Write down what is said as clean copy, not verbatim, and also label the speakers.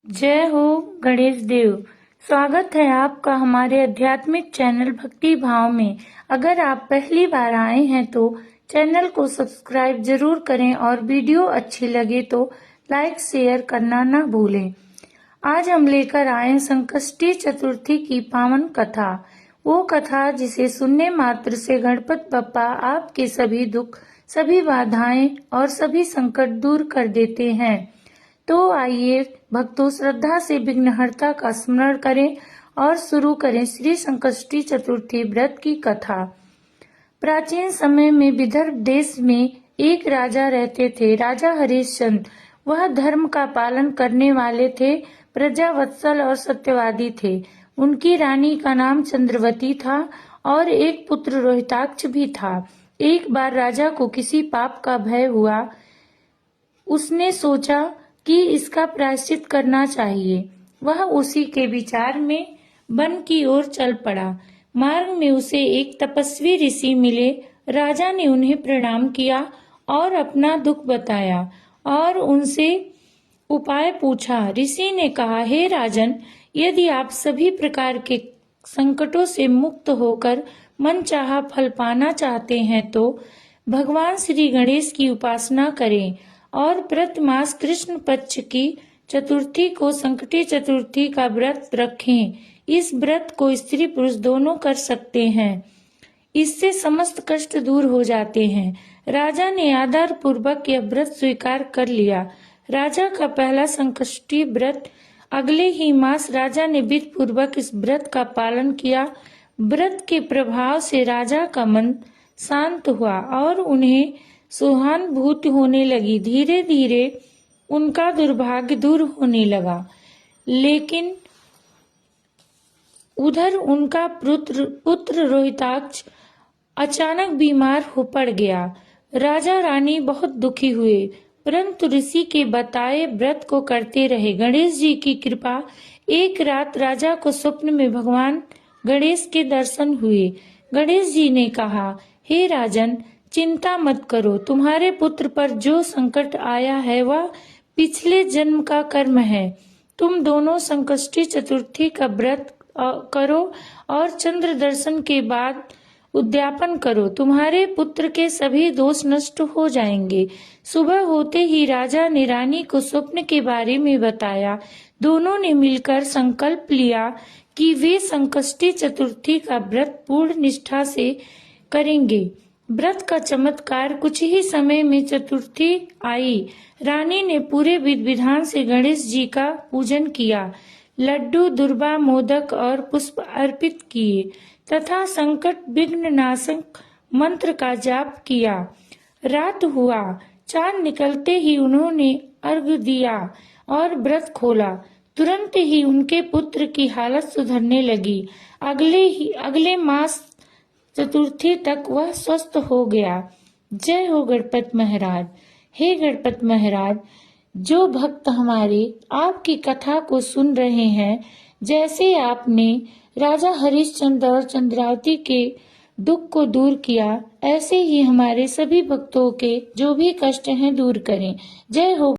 Speaker 1: जय हो गणेश देव। स्वागत है आपका हमारे आध्यात्मिक चैनल भक्ति भाव में। अगर आप पहली बार आए हैं तो चैनल को सब्सक्राइब जरूर करें और वीडियो अच्छी लगे तो लाइक शेयर करना न भूलें। आज हम लेकर आए संकष्टी चतुर्थी की पावन कथा, वो कथा जिसे सुनने मात्र से गणपति बप्पा आपके सभी दुख, सभी बाधाएं और सभी संकट दूर कर देते हैं। तो आइए भक्तों, श्रद्धा से विघ्नहर्ता का स्मरण करें और शुरू करें श्री संकष्टी चतुर्थी व्रत की कथा। प्राचीन समय में विदर्भ देश में एक राजा रहते थे, राजा हरिश्चंद्र। वह धर्म का पालन करने वाले थे, प्रजावत्सल और सत्यवादी थे। उनकी रानी का नाम चंद्रवती था और एक पुत्र रोहिताक्ष भी था। एक बार राजा को किसी पाप का भय हुआ। उसने सोचा कि इसका प्रायश्चित करना चाहिए। वह उसी के विचार में वन की ओर चल पड़ा। मार्ग में उसे एक तपस्वी ऋषि मिले। राजा ने उन्हें प्रणाम किया और अपना दुख बताया और उनसे उपाय पूछा। ऋषि ने कहा, हे राजन, यदि आप सभी प्रकार के संकटों से मुक्त होकर मनचाहा फल पाना चाहते हैं तो भगवान श्री गणेश की उपासना करें और प्रति मास कृष्ण पक्ष की चतुर्थी को संकटी चतुर्थी का व्रत रखें। इस व्रत को स्त्री पुरुष दोनों कर सकते हैं। इससे समस्त कष्ट दूर हो जाते हैं। राजा ने आदर पूर्वक यह व्रत स्वीकार कर लिया। राजा का पहला संकष्टी व्रत अगले ही मास राजा ने विधि पूर्वक इस व्रत का पालन किया। व्रत के प्रभाव से राजा का मन शांत हुआ और उन्हें सहानुभूति होने लगी। धीरे धीरे उनका दुर्भाग्य दूर होने लगा। लेकिन उधर उनका पुत्र रोहिताक्ष अचानक बीमार हो पड़ गया। राजा रानी बहुत दुखी हुए, परंतु ऋषि के बताए व्रत को करते रहे। गणेश जी की कृपा। एक रात राजा को स्वप्न में भगवान गणेश के दर्शन हुए। गणेश जी ने कहा, हे राजन, चिंता मत करो। तुम्हारे पुत्र पर जो संकट आया है वह पिछले जन्म का कर्म है। तुम दोनों संकष्टी चतुर्थी का व्रत करो और चंद्र दर्शन के बाद उद्यापन करो। तुम्हारे पुत्र के सभी दोष नष्ट हो जाएंगे। सुबह होते ही राजा ने रानी को स्वप्न के बारे में बताया। दोनों ने मिलकर संकल्प लिया कि वे संकष्टी चतुर्थी का व्रत पूर्ण निष्ठा से करेंगे। व्रत का चमत्कार, कुछ ही समय में चतुर्थी आई। रानी ने पूरे विधि विधान से गणेश जी का पूजन किया, लड्डू, दुर्बा, मोदक और पुष्प अर्पित किए तथा संकट विघ्न नाशक मंत्र का जाप किया। रात हुआ। चांद निकलते ही उन्होंने अर्घ्य दिया और व्रत खोला। तुरंत ही उनके पुत्र की हालत सुधरने लगी। अगले मास चतुर्थी तक वह स्वस्थ हो गया। जय हो गणपति महाराज। हे गणपति महाराज, जो भक्त हमारे आपकी कथा को सुन रहे हैं, जैसे आपने राजा हरिश्चंद्र और चंद्रावती के दुख को दूर किया, ऐसे ही हमारे सभी भक्तों के जो भी कष्ट हैं दूर करें। जय हो।